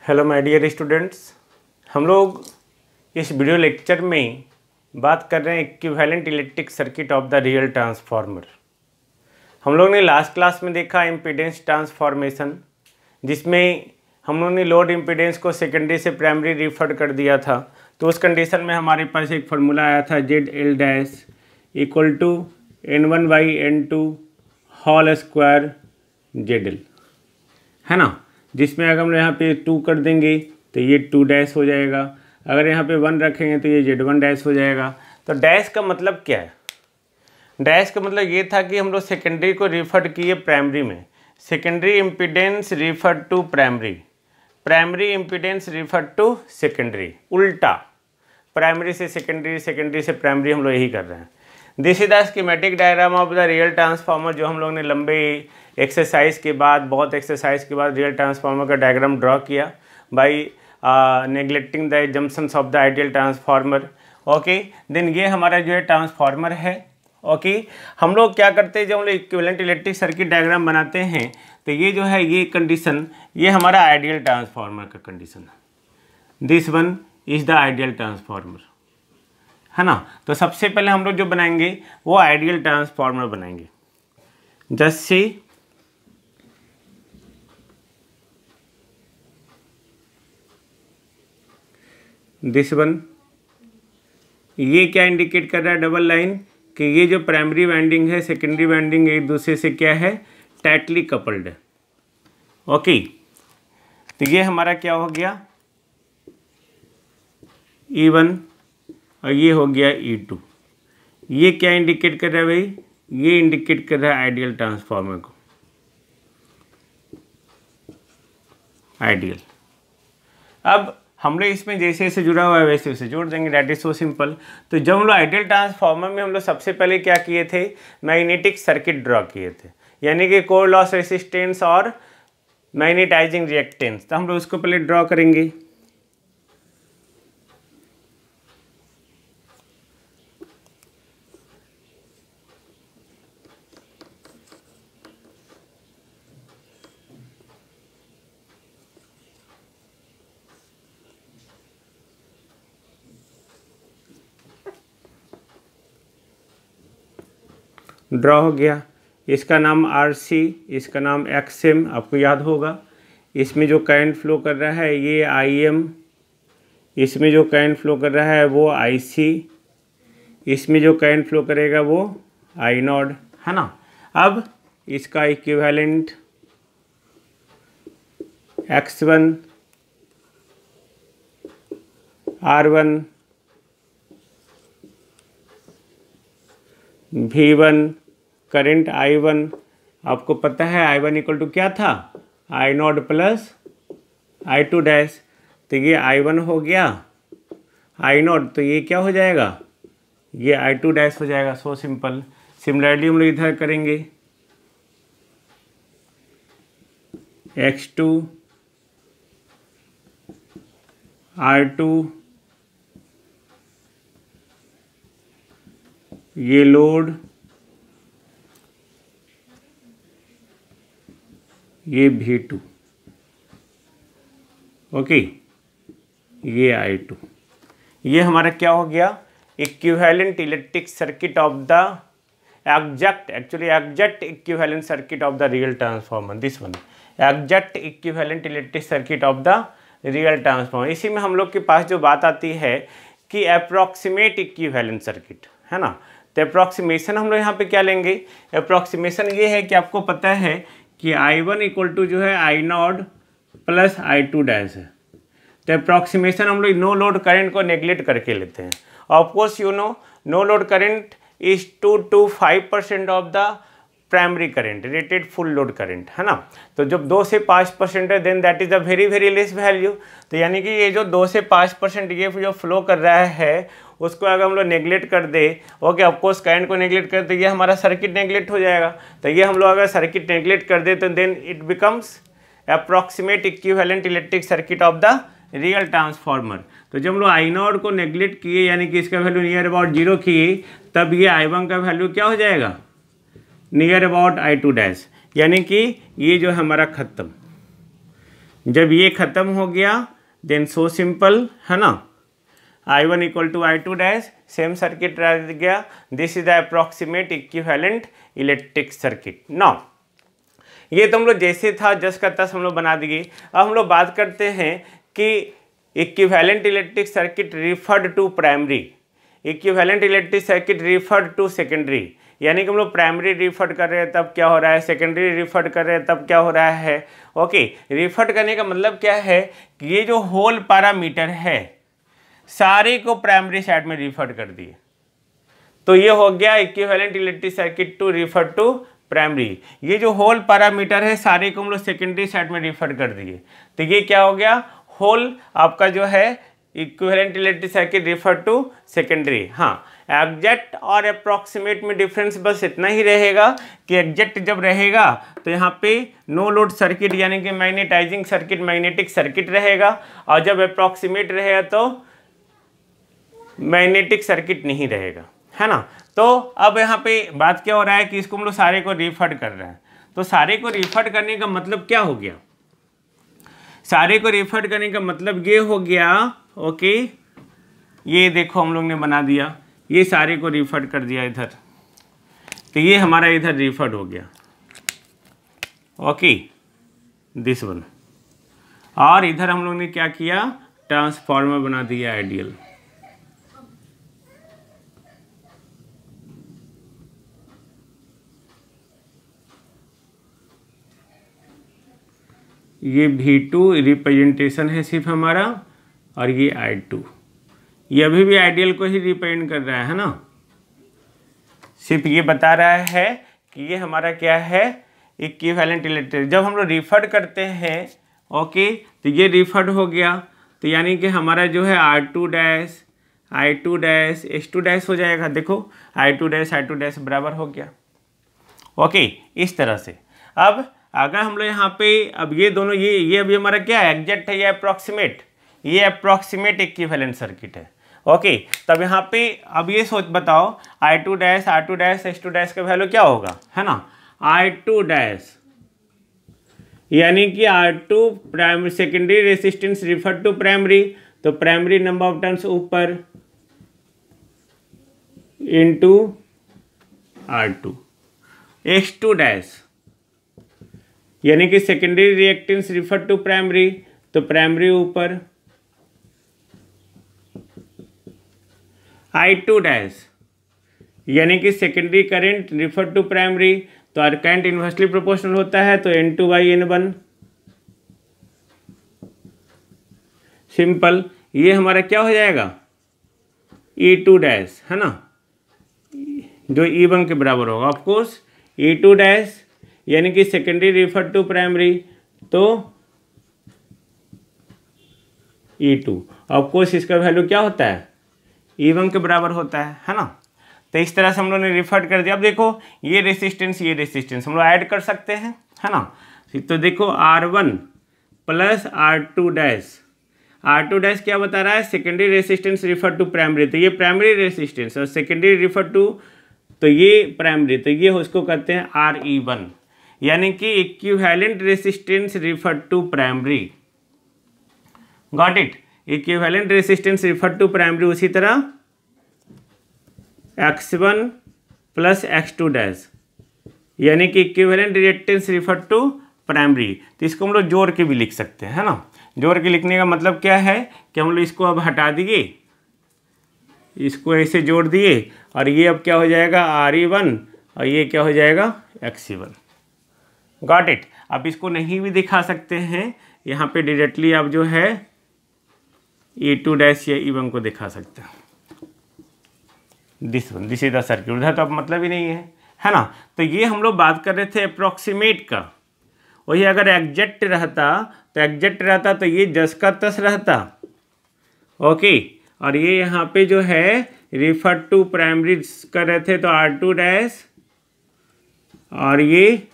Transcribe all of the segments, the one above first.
Hello my dear students, हम लोग इस वीडियो लेक्चर में बात कर रहे हैं equivalent electric circuit of the real transformer. हम लोग ने लास्ट क्लास में देखा इम्पीडेंस ट्रांसफॉर्मेशन, जिसमें हम लोगों ने लोड इम्पीडेंस को सेकेंडरी से प्राइमरी रिफर कर दिया था। तो उस कंडीशन में हमारे पास एक फार्मूला आया था ZL' equal to N1/N2 whole square ZL, है ना। जिसमें अगर हम यहाँ पे 2 कर देंगे तो ये 2' हो जाएगा, अगर यहाँ पे 1 रखेंगे तो ये Z1' हो जाएगा। तो डैश का मतलब क्या है? डैश का मतलब ये था कि हम लोग सेकेंडरी को रिफर किए प्राइमरी में, secondary impedance refer to primary, primary impedance refer to secondary, उल्टा प्राइमरी से सेकेंडरी, सेकेंडरी से प्राइमरी, हम लोग यही कर रहे हैं। This is the schematic diagram of the real transformer, जो हम लोग ने लंबे एक्सरसाइज के बाद, बहुत एक्सरसाइज के बाद रियल ट्रांसफार्मर का डायग्राम ड्रॉ किया by neglecting the junctions of the ideal transformer. Okay, then ये हमारा जो है ट्रांसफार्मर है। ओके, हम लोग क्या करते हैं, जब हम लोग इक्विवेलेंट इलेक्ट्रिक सर्किट डायग्राम बनाते हैं तो ये जो है, ये कंडीशन, ये हमारा आइडियल ट्रांसफार्मर का कंडीशन है। This one is the ideal transformer, है ना। तो सबसे पहले हम लोग जो बनाएंगे वो आइडियल ट्रांसफार्मर बनाएंगे। जस्ट सी दिस वन, ये क्या इंडिकेट कर रहा है डबल लाइन, कि ये जो प्राइमरी वाइंडिंग है, सेकेंडरी वाइंडिंग एक दूसरे से क्या है, टाइटली कपल्ड है। ओके, तो ये हमारा क्या हो गया, E1 और ये हो गया E2। ये क्या इंडिकेट कर रहा है भाई, ये इंडिकेट कर रहा है आइडियल ट्रांसफार्मर को, आइडियल। अब हम लोग इसमें जैसे जैसे जुड़ा हुआ है वैसे वैसे जोड़ देंगे, डैट इज सो सिंपल। तो जब हम लोग आइडियल ट्रांसफार्मर में हम लोग सबसे पहले क्या किए थे, मैग्नेटिक सर्किट ड्रॉ किए थे, यानी कि कोर लॉस रेसिस्टेंस और मैग्नेटाइजिंग रिएक्टेंस। तो हम लोग उसको पहले ड्रॉ करेंगे। ड्रॉ हो गया, इसका नाम RC, इसका नाम XM, आपको याद होगा। इसमें जो करंट फ्लो कर रहा है ये IM, इसमें जो करंट फ्लो कर रहा है वो IC, इसमें जो करंट फ्लो करेगा वो I0, है ना। अब इसका equivalent X1 R1 V1 current I1, आपको पता है I1 इक्वल टू क्या था, I0 प्लस I2'। तो ये I1 हो गया, I0 तो ये क्या हो जाएगा, ये I2' हो जाएगा। So simple. सिमिलरली हम लोग इधर करेंगे, X2 R2, ये लोड, ये V2, ओके, ये I2। ये हमारा क्या हो गया, equivalent electric circuit of the exact equivalent circuit of the real transformer. This one exact equivalent electric circuit of the real transformer. इसी में हम लोग के पास जो बात आती है कि अप्रॉक्सीमेट इक्विवेलेंट सर्किट, है ना। तो अप्रॉक्सीमेशन हम लोग यहाँ पे क्या लेंगे, अप्रॉक्सीमेशन ये है कि आपको पता है कि I1 इक्वल टू जो है I0 प्लस I2' है। तो अप्रॉक्सीमेशन हम लोग नो लोड करंट को नेग्लेक्ट करके लेते हैं। Of course you know no load current is 2 to 5% of the primary current, rated full load current, है ना। तो जब 2 से 5% है then that is a very very less value. तो यानी कि ये जो 2 से 5% ये जो फ्लो कर रहा है उसको अगर हम लोग नेग्लेक्ट कर दे, ओके, ऑफकोर्स करंट को नेग्लेक्ट कर, तो ये हमारा सर्किट नेग्लेक्ट हो जाएगा। तो ये हम लोग अगर सर्किट नेग्लेक्ट कर दे तो then it becomes approximate equivalent electric circuit of the real transformer. तो जब हम लोग I0 को नेग्लेक्ट किए, यानी कि इसका वैल्यू नियर अबाउट 0 किए, तब ये I1 का वैल्यू क्या हो जाएगा, नियर अबाउट I2', यानी कि ये जो हमारा खत्म, जब ये ख़त्म हो गया देन सो सिंपल, है ना, I1 equal to I2 dash, same circuit रह गया। This is the approximate equivalent electric circuit. Now ये तो हम लोग जैसे था जस का तस हम लोग बना दिए। अब हम लोग बात करते हैं कि equivalent electric circuit referred to primary, equivalent electric circuit referred to secondary, यानी कि हम लोग प्राइमरी रिफर्ड कर रहे हैं तब क्या हो रहा है, सेकेंडरी रिफर्ड कर रहे हैं तब क्या हो रहा है। ओके, रिफर्ड करने का मतलब क्या है कि ये जो होल पैरामीटर है सारे को प्राइमरी साइड में रिफर्ड कर दिए, तो ये हो गया equivalent electric circuit to refer to primary. ये जो होल पैरामीटर है सारे को हम लोग सेकेंडरी साइड में रिफर कर दिए, तो ये क्या हो गया, होल आपका जो है equivalent electric circuit refer to secondary. हाँ, एग्जैक्ट और अप्रॉक्सीमेट में डिफरेंस बस इतना ही रहेगा कि एग्जैक्ट जब रहेगा तो यहाँ पे नो लोड सर्किट यानी कि मैग्नेटाइजिंग सर्किट, मैग्नेटिक सर्किट रहेगा, और जब अप्रॉक्सीमेट रहेगा तो मैग्नेटिक सर्किट नहीं रहेगा, है ना। तो अब यहाँ पे बात क्या हो रहा है कि इसको हम लोग सारे को रिफर्ड कर रहे हैं, तो सारे को रिफर्ड करने का मतलब क्या हो गया, सारे को रिफर्ड करने का मतलब ये हो गया, ओके, ये देखो हम लोग ने बना दिया, ये सारे को रिफर्ड कर दिया इधर, तो ये हमारा इधर रिफर्ड हो गया, ओके, दिस वन। और इधर हम लोग ने क्या किया, ट्रांसफार्मर बना दिया आइडियल। ये V2 रिप्रेजेंटेशन है सिर्फ हमारा, और ये I2, ये अभी भी आइडियल को ही रिप्रेजेंट कर रहा है ना, सिर्फ ये बता रहा है कि ये हमारा क्या है, इक्विवेलेंट इलेक्ट्रिक। जब हम लोग रिफर्ड करते हैं, ओके, तो ये रिफर्ड हो गया, तो यानी कि हमारा जो है R2 dash I2 dash H2 dash हो जाएगा। देखो I2 डैश बराबर हो गया, ओके, इस तरह से। अब अगर हम लोग यहाँ पे अब ये दोनों ये अभी हमारा क्या है, एग्जैक्ट है, ये अप्रॉक्सीमेट, ये अप्रॉक्सीमेट इक्विवेलेंट सर्किट है, ओके। तब यहाँ पे अब ये सोच बताओ I2 dash R2 dash H2 dash का वैल्यू क्या होगा, है ना, I2 डैश यानी कि R2 primary, secondary resistance refer to primary, तो प्राइमरी नंबर ऑफ टर्न्स ऊपर इनटू R2। H2 डैश यानी कि secondary reactance refer to primary, तो प्राइमरी ऊपर, I2 डैश यानी कि secondary current refer to primary, तो आर करंट इन्वर्सली प्रोपोर्शनल होता है, तो N2/N1 सिंपल। ये हमारा क्या हो जाएगा, E2 डैश, है ना, जो E1 के बराबर होगा ऑफकोर्स। E2 डैश यानी कि सेकेंडरी रिफर टू प्राइमरी, तो E2 ऑफकोर्स इसका वैल्यू क्या होता है, E1 के बराबर होता है ना। तो इस तरह से हम लोगों ने रिफर कर दिया। अब देखो ये रेसिस्टेंस हम लोग ऐड कर सकते हैं, है ना। तो देखो R1 प्लस R2 डैश क्या बता रहा है, secondary resistance refer to primary, तो ये प्राइमरी रेसिस्टेंस और सेकेंडरी रिफर टू, तो ये प्राइमरी, तो ये उसको कहते हैं RE1 यानी कि equivalent resistance refer to primary. Got it, equivalent resistance refer to primary. उसी तरह X1 प्लस X2 डैश यानी कि equivalent reactance refer to primary, तो इसको हम लोग जोड़ के भी लिख सकते हैं, है ना। जोड़ के लिखने का मतलब क्या है कि हम लोग इसको अब हटा दिए, इसको ऐसे जोड़ दिए, और ये अब क्या हो जाएगा RE1 और ये क्या हो जाएगा XE1। Got it. आप इसको नहीं भी दिखा सकते हैं, यहाँ पे डायरेक्टली आप जो है E2 डैश या E1 को दिखा सकते हैं। दिस इज द सर्किट, उधर तो अब मतलब ही नहीं है ना। तो ये हम लोग बात कर रहे थे अप्रॉक्सीमेट का, वही अगर एग्जैक्ट रहता तो ये जस का तस रहता, ओके। और ये यहाँ पे जो है रिफर टू प्राइमरी कर रहे थे, तो R2 डैश और ये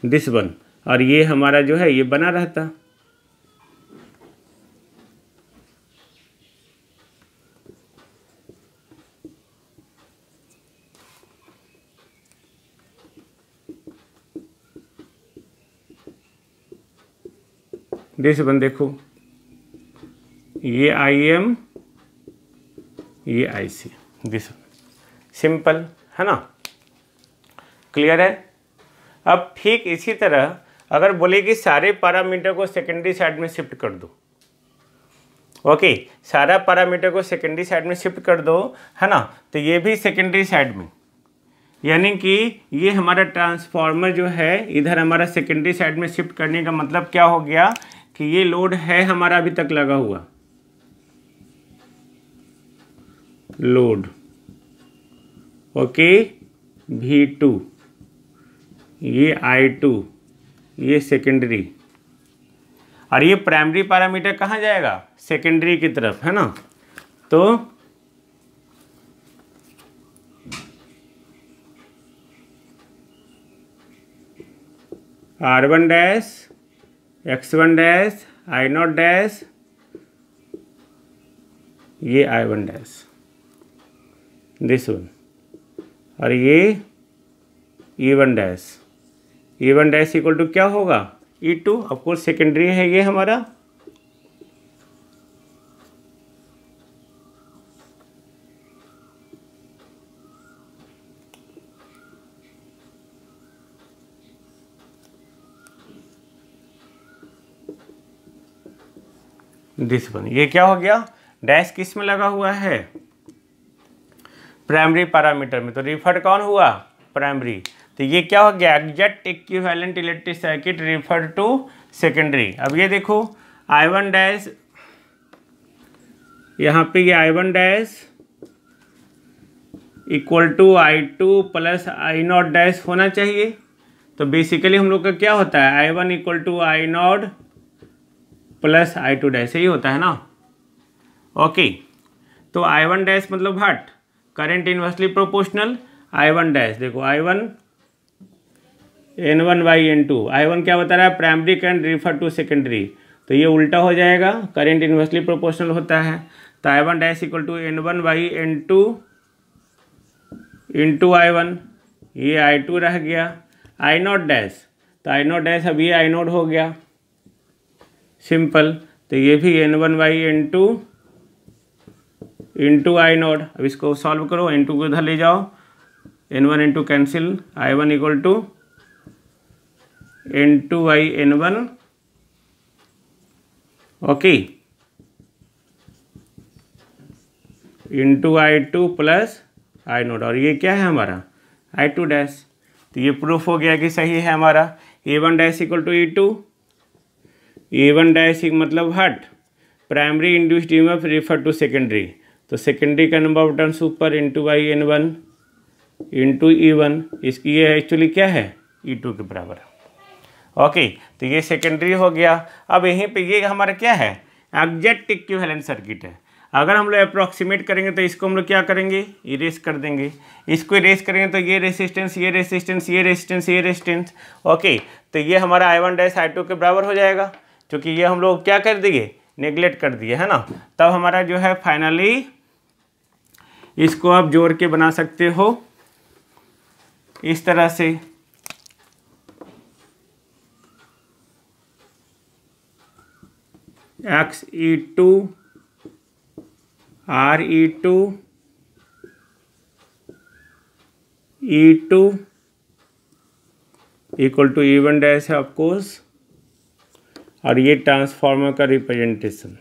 दिस वन, और ये हमारा जो है ये बना रहता। दिस वन देखो, ये IM, ये IC, दिस वन, सिंपल है ना, क्लियर है। अब ठीक इसी तरह अगर बोले कि सारे पैरामीटर को सेकेंडरी साइड में शिफ्ट कर दो, ओके, सारा पैरामीटर को सेकेंडरी साइड में शिफ्ट कर दो, है ना, तो ये भी सेकेंडरी साइड में, यानी कि ये हमारा ट्रांसफार्मर जो है इधर हमारा सेकेंडरी साइड में शिफ्ट करने का मतलब क्या हो गया कि ये लोड है हमारा अभी तक लगा हुआ लोड, ओके, V2, ये I2, ये सेकेंडरी, और ये प्राइमरी पैरामीटर कहाँ जाएगा, सेकेंडरी की तरफ, है ना। तो R1 dash, X1 dash, I0 dash, ये I1 डैश, दिस वन, और ये E1 dash, E1 dash equal to क्या होगा, E2, ऑफकोर्स सेकेंडरी है ये हमारा, दिस वन, ये क्या हो गया, डैश किस में लगा हुआ है, प्राइमरी पैरामीटर में, तो रिफर कौन हुआ, प्राइमरी। तो ये क्या हो गया, exact equivalent electric circuit refer to secondary. अब ये देखो I1 डैश, यहाँ पे ये I1 dash equal to I2 plus I0 dash होना चाहिए। तो बेसिकली हम लोग का क्या होता है, I1 equal to I0 plus I2 dash, यही होता है ना, ओके। तो I1 डैश मतलब हट current inversely proportional, I1 dash देखो I1 N1/N2, I1 क्या बता रहा है, primary current refer to secondary, तो ये उल्टा हो जाएगा, करंट इनवर्सली प्रोपोर्शनल होता है। तो I1 dash equal to N1/N2 into I1, ये I2 रह गया, I0 डैश, तो I0 डैश अब ये I0 हो गया, सिंपल। तो ये भी N1/N2 इंटू I0, अब इसको सॉल्व करो, N2 को इधर ले जाओ, N1 N2 cancel, I1 equal to N2/N1, okay, into I2 plus I0, और ये क्या है हमारा I2 डैश। तो ये प्रूफ हो गया कि सही है हमारा। A1 dash equal to E2, A1 dash मतलब हट primary induced EMF refer to secondary, तो सेकेंडरी का नंबर ऑफ टर्न्स ऊपर N2/N1 इंटू E1, इसकी ये एक्चुअली क्या है E2 के बराबर, ओके। तो ये सेकेंडरी हो गया। अब यहीं पे ये हमारा क्या है, एग्जैक्ट इक्विवेलेंट सर्किट है। अगर हम लोग अप्रॉक्सीमेट करेंगे तो इसको हम लोग क्या करेंगे, इरेज कर देंगे। इसको इरेज करेंगे तो ये रेसिस्टेंस, ये रेसिस्टेंस, ये रेसिस्टेंस, ये रेसिस्टेंस, ओके। तो ये हमारा I1 डैश I2 के बराबर हो जाएगा, क्योंकि ये हम लोग क्या कर दिए, नेगलेक्ट कर दिए, है ना। तब हमारा जो है फाइनली, इसको आप जोड़ के बना सकते हो इस तरह से, XE2 RE2 E2 equal to E1 dash है ऑफकोर्स, और ये ट्रांसफार्मर का रिप्रेजेंटेशन।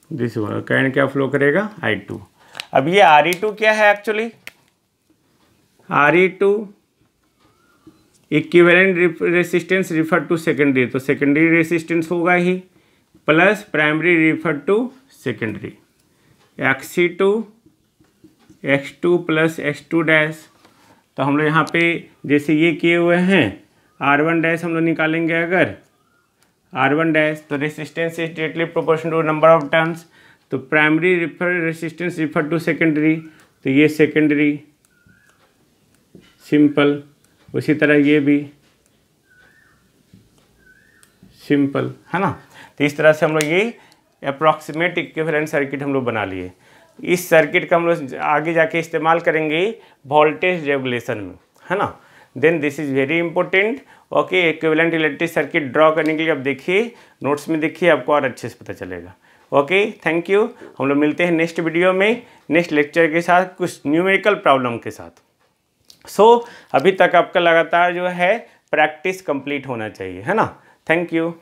दिस करंट क्या फ्लो करेगा, I2। अब ये RE2 क्या है actually, RE2 equivalent resistance refer to secondary, तो सेकेंडरी रेसिस्टेंस होगा ही, plus primary refer to secondary, XC2 X2 plus X2 dash. तो हम लोग यहाँ पे जैसे ये किए हुए हैं, R1 डैश हम लोग निकालेंगे, अगर R1 डैश तो resistance is directly proportional to number of turns, तो primary resistance refer to secondary, तो ये सेकेंडरी, सिंपल। उसी तरह ये भी सिंपल है ना। तो इस तरह से हम लोग ये अप्रॉक्सीमेट इक्विवेलेंट सर्किट हम लोग बना लिए। इस सर्किट का हम लोग आगे जाके इस्तेमाल करेंगे वोल्टेज रेगुलेशन में, है ना। Then this is very important. Okay, equivalent electric circuit draw करने के लिए अब देखिए, नोट्स में देखिए, आपको और अच्छे से पता चलेगा। Okay, thank you. हम लोग मिलते हैं नेक्स्ट वीडियो में, नेक्स्ट लेक्चर के साथ, कुछ न्यूमेरिकल प्रॉब्लम के साथ। अभी तक आपका लगातार जो है प्रैक्टिस कंप्लीट होना चाहिए, है ना। Thank you.